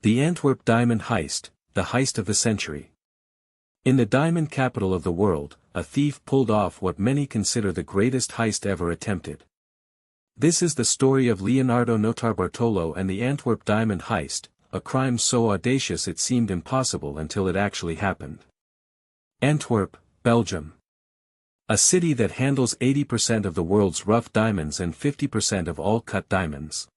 The Antwerp Diamond Heist, the heist of the century. In the diamond capital of the world, a thief pulled off what many consider the greatest heist ever attempted. This is the story of Leonardo Notarbartolo and the Antwerp Diamond Heist, a crime so audacious it seemed impossible until it actually happened. Antwerp, Belgium. A city that handles 80% of the world's rough diamonds and 50% of all cut diamonds.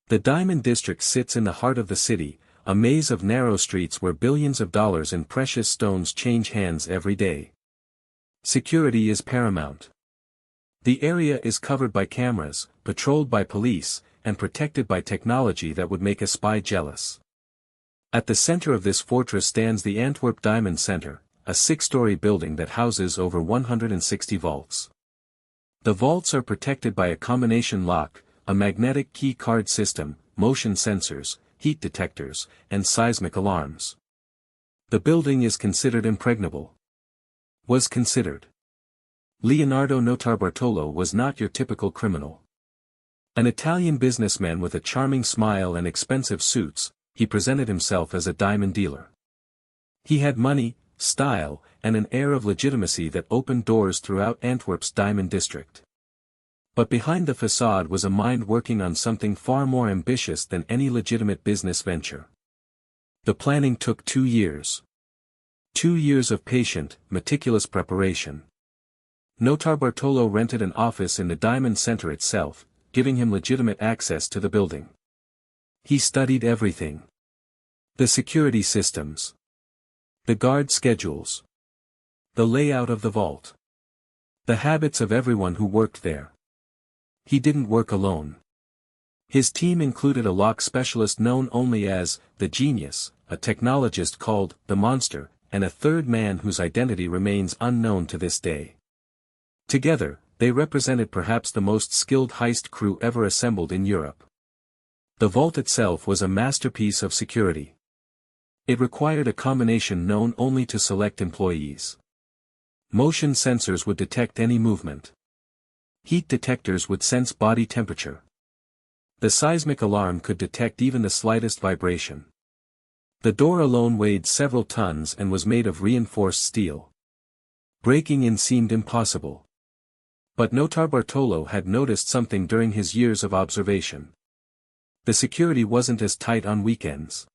The Diamond District sits in the heart of the city, a maze of narrow streets where billions of dollars in precious stones change hands every day. Security is paramount. The area is covered by cameras, patrolled by police, and protected by technology that would make a spy jealous. At the center of this fortress stands the Antwerp Diamond Centre, a 6-story building that houses over 160 vaults. The vaults are protected by a combination lock, a magnetic key card system, motion sensors, heat detectors, and seismic alarms. The building is considered impregnable. Was considered. Leonardo Notarbartolo was not your typical criminal. An Italian businessman with a charming smile and expensive suits, he presented himself as a diamond dealer. He had money, style, and an air of legitimacy that opened doors throughout Antwerp's diamond district. But behind the facade was a mind working on something far more ambitious than any legitimate business venture. The planning took 2 years. 2 years of patient, meticulous preparation. Notarbartolo rented an office in the Diamond Centre itself, giving him legitimate access to the building. He studied everything. The security systems. The guard schedules. The layout of the vault. The habits of everyone who worked there. He didn't work alone. His team included a lock specialist known only as the Genius, a technologist called the Monster, and a third man whose identity remains unknown to this day. Together, they represented perhaps the most skilled heist crew ever assembled in Europe. The vault itself was a masterpiece of security. It required a combination known only to select employees. Motion sensors would detect any movement. Heat detectors would sense body temperature. The seismic alarm could detect even the slightest vibration. The door alone weighed several tons and was made of reinforced steel. Breaking in seemed impossible. But Notarbartolo had noticed something during his years of observation. The security wasn't as tight on weekends.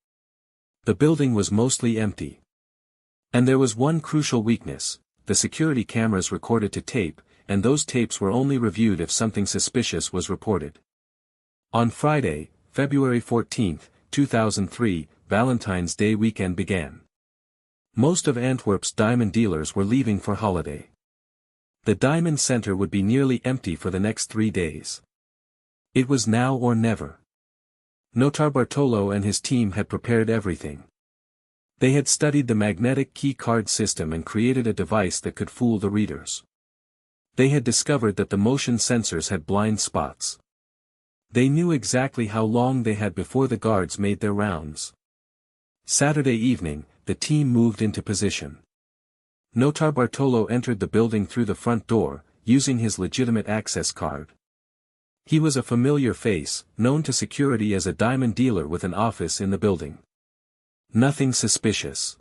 The building was mostly empty. And there was one crucial weakness: the security cameras recorded to tape, and those tapes were only reviewed if something suspicious was reported. On Friday, February 14, 2003, Valentine's Day weekend began. Most of Antwerp's diamond dealers were leaving for holiday. The Diamond Centre would be nearly empty for the next 3 days. It was now or never. Notarbartolo and his team had prepared everything. They had studied the magnetic key card system and created a device that could fool the readers. They had discovered that the motion sensors had blind spots. They knew exactly how long they had before the guards made their rounds. Saturday evening, the team moved into position. Notarbartolo entered the building through the front door, using his legitimate access card. He was a familiar face, known to security as a diamond dealer with an office in the building. Nothing suspicious.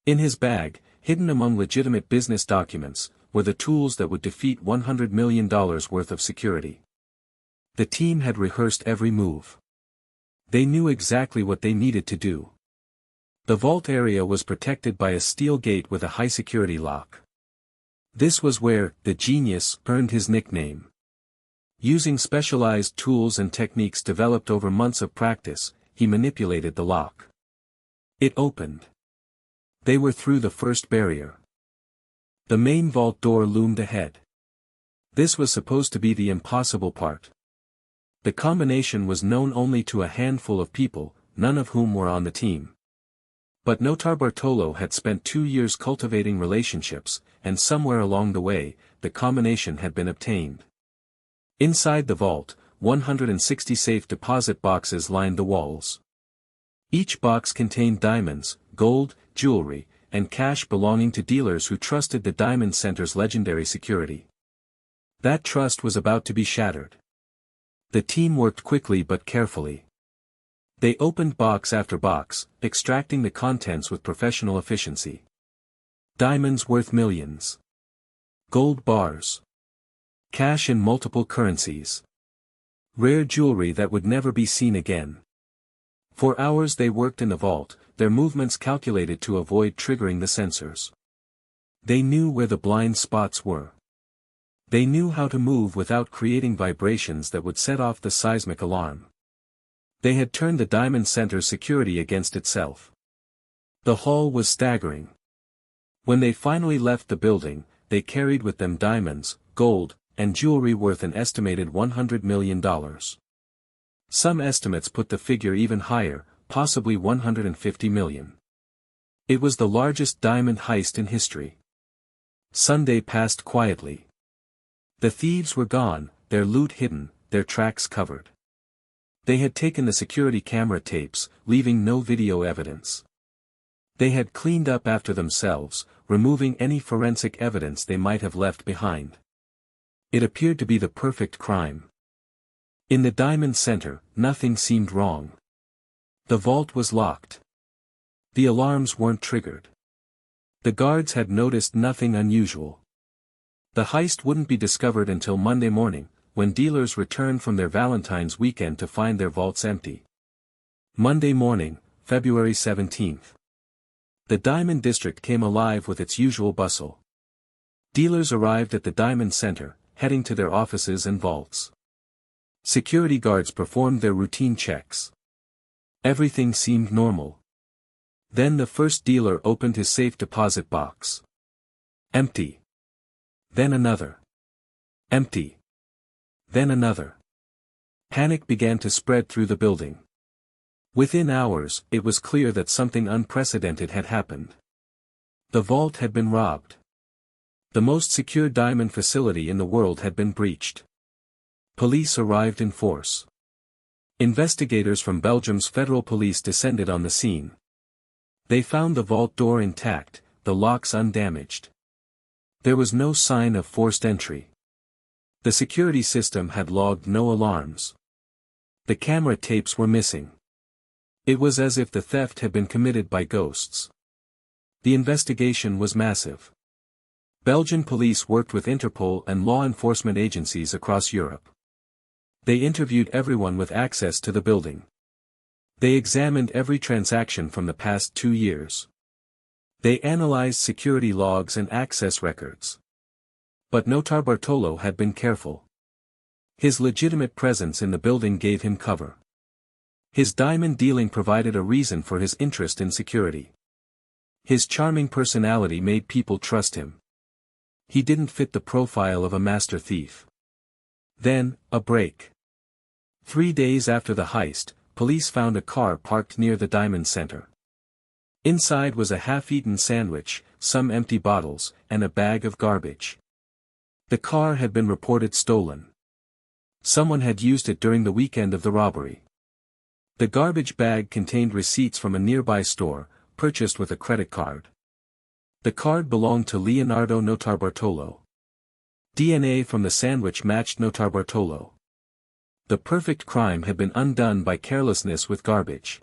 In his bag, hidden among legitimate business documents, were the tools that would defeat $100 million worth of security. The team had rehearsed every move. They knew exactly what they needed to do. The vault area was protected by a steel gate with a high-security lock. This was where the Genius earned his nickname. Using specialized tools and techniques developed over months of practice, he manipulated the lock. It opened. They were through the first barrier. The main vault door loomed ahead. This was supposed to be the impossible part. The combination was known only to a handful of people, none of whom were on the team. But Notarbartolo had spent 2 years cultivating relationships, and somewhere along the way, the combination had been obtained. Inside the vault, 160 safe deposit boxes lined the walls. Each box contained diamonds, gold, jewelry, and cash belonging to dealers who trusted the Diamond Centre's legendary security. That trust was about to be shattered. The team worked quickly but carefully. They opened box after box, extracting the contents with professional efficiency. Diamonds worth millions. Gold bars. Cash in multiple currencies. Rare jewelry that would never be seen again. For hours they worked in the vault, their movements calculated to avoid triggering the sensors. They knew where the blind spots were. They knew how to move without creating vibrations that would set off the seismic alarm. They had turned the Diamond Centre's security against itself. The haul was staggering. When they finally left the building, they carried with them diamonds, gold, and jewelry worth an estimated $100 million. Some estimates put the figure even higher, possibly $150 million. It was the largest diamond heist in history. Sunday passed quietly. The thieves were gone, their loot hidden, their tracks covered. They had taken the security camera tapes, leaving no video evidence. They had cleaned up after themselves, removing any forensic evidence they might have left behind. It appeared to be the perfect crime. In the Diamond Centre, nothing seemed wrong. The vault was locked. The alarms weren't triggered. The guards had noticed nothing unusual. The heist wouldn't be discovered until Monday morning, when dealers returned from their Valentine's weekend to find their vaults empty. Monday morning, February 17th. The Diamond District came alive with its usual bustle. Dealers arrived at the Diamond Centre, heading to their offices and vaults. Security guards performed their routine checks. Everything seemed normal. Then the first dealer opened his safe deposit box. Empty. Then another. Empty. Then another. Panic began to spread through the building. Within hours, it was clear that something unprecedented had happened. The vault had been robbed. The most secure diamond facility in the world had been breached. Police arrived in force. Investigators from Belgium's federal police descended on the scene. They found the vault door intact, the locks undamaged. There was no sign of forced entry. The security system had logged no alarms. The camera tapes were missing. It was as if the theft had been committed by ghosts. The investigation was massive. Belgian police worked with Interpol and law enforcement agencies across Europe. They interviewed everyone with access to the building. They examined every transaction from the past 2 years. They analyzed security logs and access records. But Notarbartolo had been careful. His legitimate presence in the building gave him cover. His diamond dealing provided a reason for his interest in security. His charming personality made people trust him. He didn't fit the profile of a master thief. Then, a break. 3 days after the heist, police found a car parked near the Diamond Centre. Inside was a half-eaten sandwich, some empty bottles, and a bag of garbage. The car had been reported stolen. Someone had used it during the weekend of the robbery. The garbage bag contained receipts from a nearby store, purchased with a credit card. The card belonged to Leonardo Notarbartolo. DNA from the sandwich matched Notarbartolo. The perfect crime had been undone by carelessness with garbage.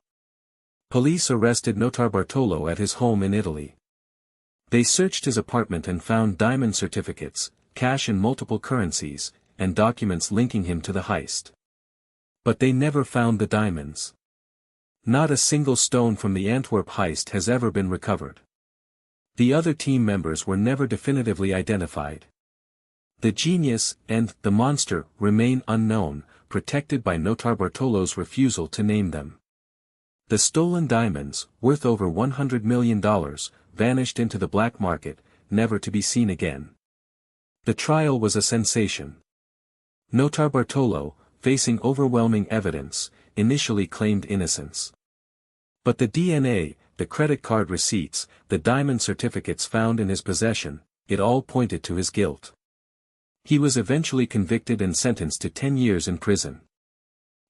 Police arrested Notarbartolo at his home in Italy. They searched his apartment and found diamond certificates, cash in multiple currencies, and documents linking him to the heist. But they never found the diamonds. Not a single stone from the Antwerp heist has ever been recovered. The other team members were never definitively identified. The genius and the monster remain unknown, protected by Notarbartolo's refusal to name them. The stolen diamonds, worth over $100 million, vanished into the black market, never to be seen again. The trial was a sensation. Notarbartolo, facing overwhelming evidence, initially claimed innocence. But the DNA, the credit card receipts, the diamond certificates found in his possession, it all pointed to his guilt. He was eventually convicted and sentenced to 10 years in prison.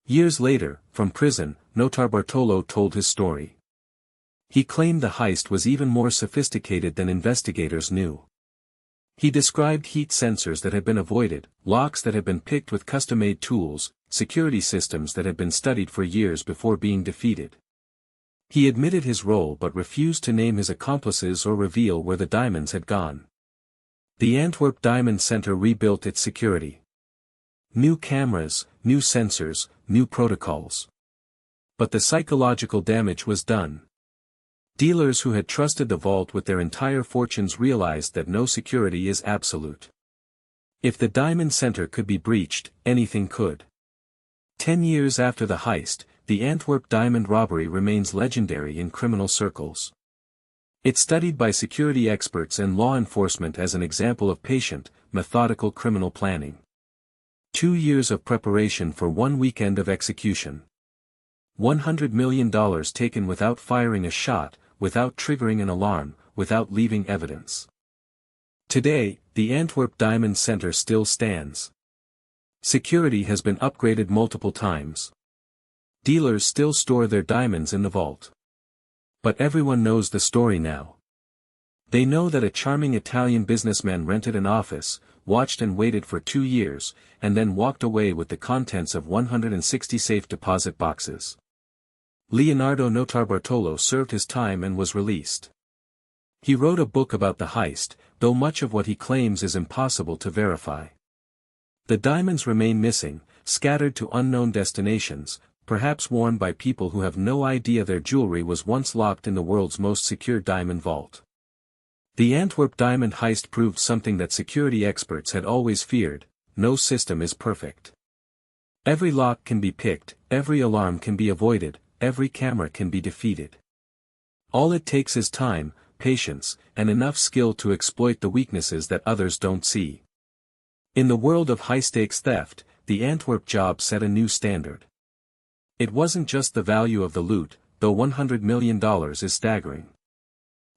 Years later, from prison, Notarbartolo told his story. He claimed the heist was even more sophisticated than investigators knew. He described heat sensors that had been avoided, locks that had been picked with custom-made tools, security systems that had been studied for years before being defeated. He admitted his role but refused to name his accomplices or reveal where the diamonds had gone. The Antwerp Diamond Centre rebuilt its security. New cameras, new sensors, new protocols. But the psychological damage was done. Dealers who had trusted the vault with their entire fortunes realized that no security is absolute. If the Diamond Centre could be breached, anything could. 10 years after the heist, the Antwerp diamond robbery remains legendary in criminal circles. It's studied by security experts and law enforcement as an example of patient, methodical criminal planning. 2 years of preparation for 1 weekend of execution. $100 million taken without firing a shot, without triggering an alarm, without leaving evidence. Today, the Antwerp Diamond Centre still stands. Security has been upgraded multiple times. Dealers still store their diamonds in the vault. But everyone knows the story now. They know that a charming Italian businessman rented an office, watched and waited for 2 years, and then walked away with the contents of 160 safe deposit boxes. Leonardo Notarbartolo served his time and was released. He wrote a book about the heist, though much of what he claims is impossible to verify. The diamonds remain missing, scattered to unknown destinations, perhaps worn by people who have no idea their jewelry was once locked in the world's most secure diamond vault. The Antwerp diamond heist proved something that security experts had always feared: no system is perfect. Every lock can be picked, every alarm can be avoided, every camera can be defeated. All it takes is time, patience, and enough skill to exploit the weaknesses that others don't see. In the world of high-stakes theft, the Antwerp job set a new standard. It wasn't just the value of the loot, though $100 million is staggering.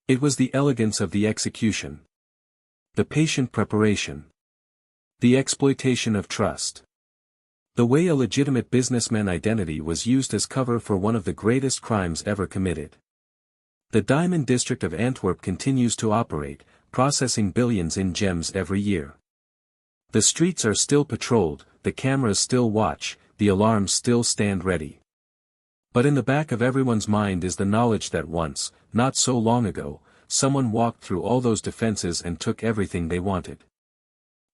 It was the elegance of the execution. The patient preparation. The exploitation of trust. The way a legitimate businessman identity was used as cover for one of the greatest crimes ever committed. The Diamond District of Antwerp continues to operate, processing billions in gems every year. The streets are still patrolled, the cameras still watch, the alarms still stand ready. But in the back of everyone's mind is the knowledge that once, not so long ago, someone walked through all those defenses and took everything they wanted.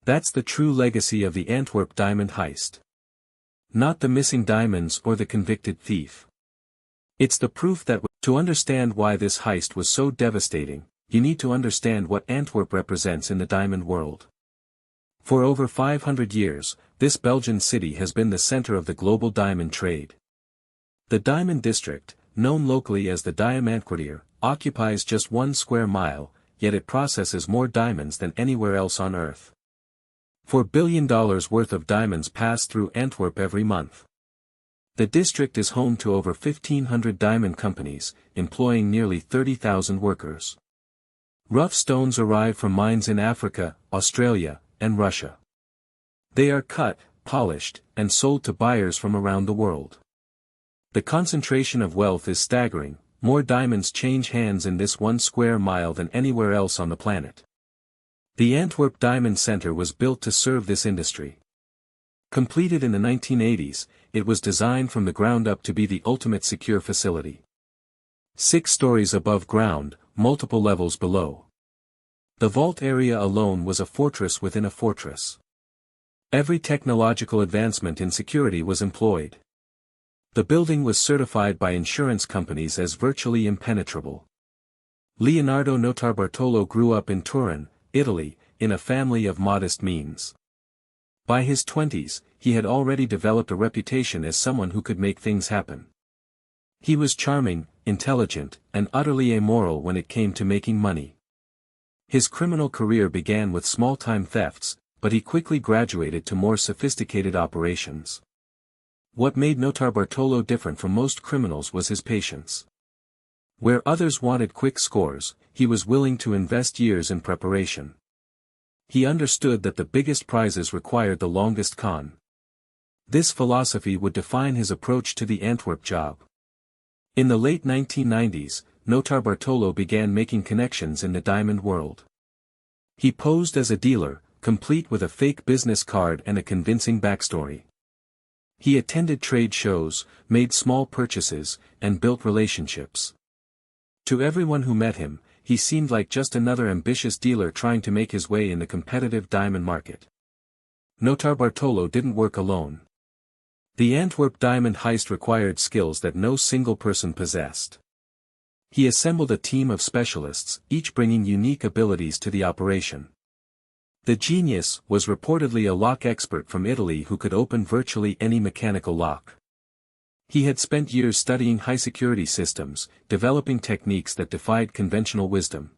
That's the true legacy of the Antwerp diamond heist. Not the missing diamonds or the convicted thief. It's the proof that to understand why this heist was so devastating, you need to understand what Antwerp represents in the diamond world. For over 500 years, this Belgian city has been the center of the global diamond trade. The Diamond District, known locally as the Diamantkwartier, occupies just 1 square mile, yet it processes more diamonds than anywhere else on Earth. $4 billion worth of diamonds pass through Antwerp every month. The district is home to over 1,500 diamond companies, employing nearly 30,000 workers. Rough stones arrive from mines in Africa, Australia, and Russia. They are cut, polished, and sold to buyers from around the world. The concentration of wealth is staggering. More diamonds change hands in this 1 square mile than anywhere else on the planet. The Antwerp Diamond Centre was built to serve this industry. Completed in the 1980s, it was designed from the ground up to be the ultimate secure facility. 6 stories above ground, multiple levels below. The vault area alone was a fortress within a fortress. Every technological advancement in security was employed. The building was certified by insurance companies as virtually impenetrable. Leonardo Notarbartolo grew up in Turin, Italy, in a family of modest means. By his 20s, he had already developed a reputation as someone who could make things happen. He was charming, intelligent, and utterly amoral when it came to making money. His criminal career began with small-time thefts, but he quickly graduated to more sophisticated operations. What made Notarbartolo different from most criminals was his patience. Where others wanted quick scores, he was willing to invest years in preparation. He understood that the biggest prizes required the longest con. This philosophy would define his approach to the Antwerp job. In the late 1990s, Notarbartolo began making connections in the diamond world. He posed as a dealer, complete with a fake business card and a convincing backstory. He attended trade shows, made small purchases, and built relationships. To everyone who met him, he seemed like just another ambitious dealer trying to make his way in the competitive diamond market. Notarbartolo didn't work alone. The Antwerp diamond heist required skills that no single person possessed. He assembled a team of specialists, each bringing unique abilities to the operation. The genius was reportedly a lock expert from Italy who could open virtually any mechanical lock. He had spent years studying high-security systems, developing techniques that defied conventional wisdom.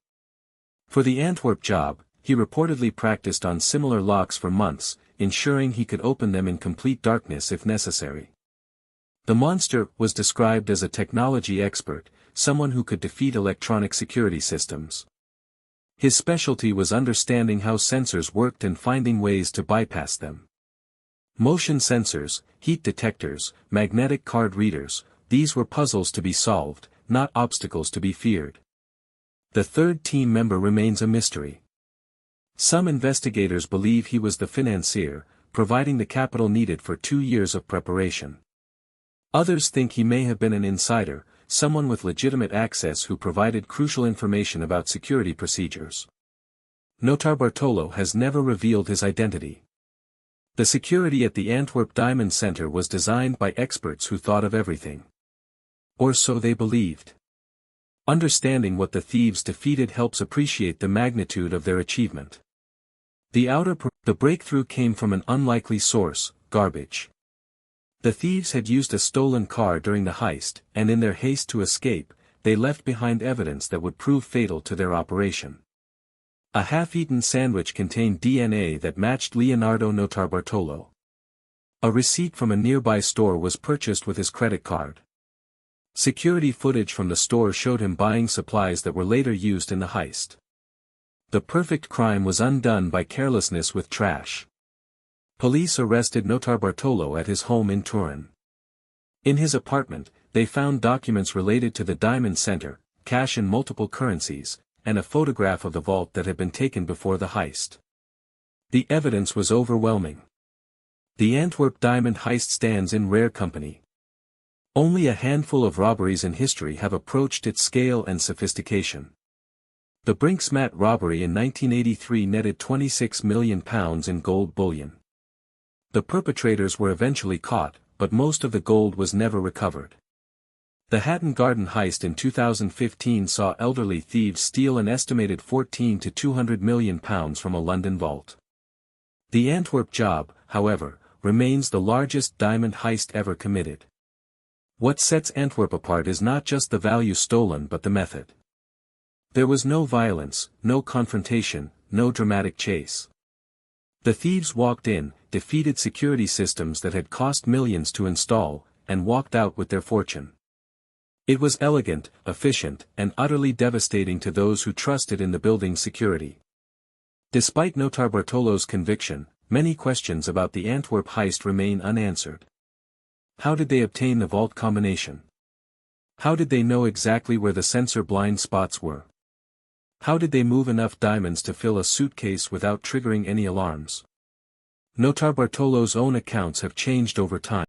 For the Antwerp job, he reportedly practiced on similar locks for months, ensuring he could open them in complete darkness if necessary. The monster was described as a technology expert, someone who could defeat electronic security systems. His specialty was understanding how sensors worked and finding ways to bypass them. Motion sensors, heat detectors, magnetic card readers, these were puzzles to be solved, not obstacles to be feared. The third team member remains a mystery. Some investigators believe he was the financier, providing the capital needed for 2 years of preparation. Others think he may have been an insider, someone with legitimate access who provided crucial information about security procedures. Notarbartolo has never revealed his identity. The security at the Antwerp Diamond Centre was designed by experts who thought of everything. Or so they believed. Understanding what the thieves defeated helps appreciate the magnitude of their achievement. The breakthrough came from an unlikely source, garbage. The thieves had used a stolen car during the heist, and in their haste to escape, they left behind evidence that would prove fatal to their operation. A half-eaten sandwich contained DNA that matched Leonardo Notarbartolo. A receipt from a nearby store was purchased with his credit card. Security footage from the store showed him buying supplies that were later used in the heist. The perfect crime was undone by carelessness with trash. Police arrested Notarbartolo at his home in Turin. In his apartment, they found documents related to the Diamond Centre, cash in multiple currencies, and a photograph of the vault that had been taken before the heist. The evidence was overwhelming. The Antwerp Diamond Heist stands in rare company. Only a handful of robberies in history have approached its scale and sophistication. The Brinksmat robbery in 1983 netted £26 million in gold bullion. The perpetrators were eventually caught, but most of the gold was never recovered. The Hatton Garden heist in 2015 saw elderly thieves steal an estimated £14 to £200 million from a London vault. The Antwerp job, however, remains the largest diamond heist ever committed. What sets Antwerp apart is not just the value stolen but the method. There was no violence, no confrontation, no dramatic chase. The thieves walked in, defeated security systems that had cost millions to install, and walked out with their fortune. It was elegant, efficient, and utterly devastating to those who trusted in the building's security. Despite Notarbartolo's conviction, many questions about the Antwerp heist remain unanswered. How did they obtain the vault combination? How did they know exactly where the sensor blind spots were? How did they move enough diamonds to fill a suitcase without triggering any alarms? Notarbartolo's own accounts have changed over time.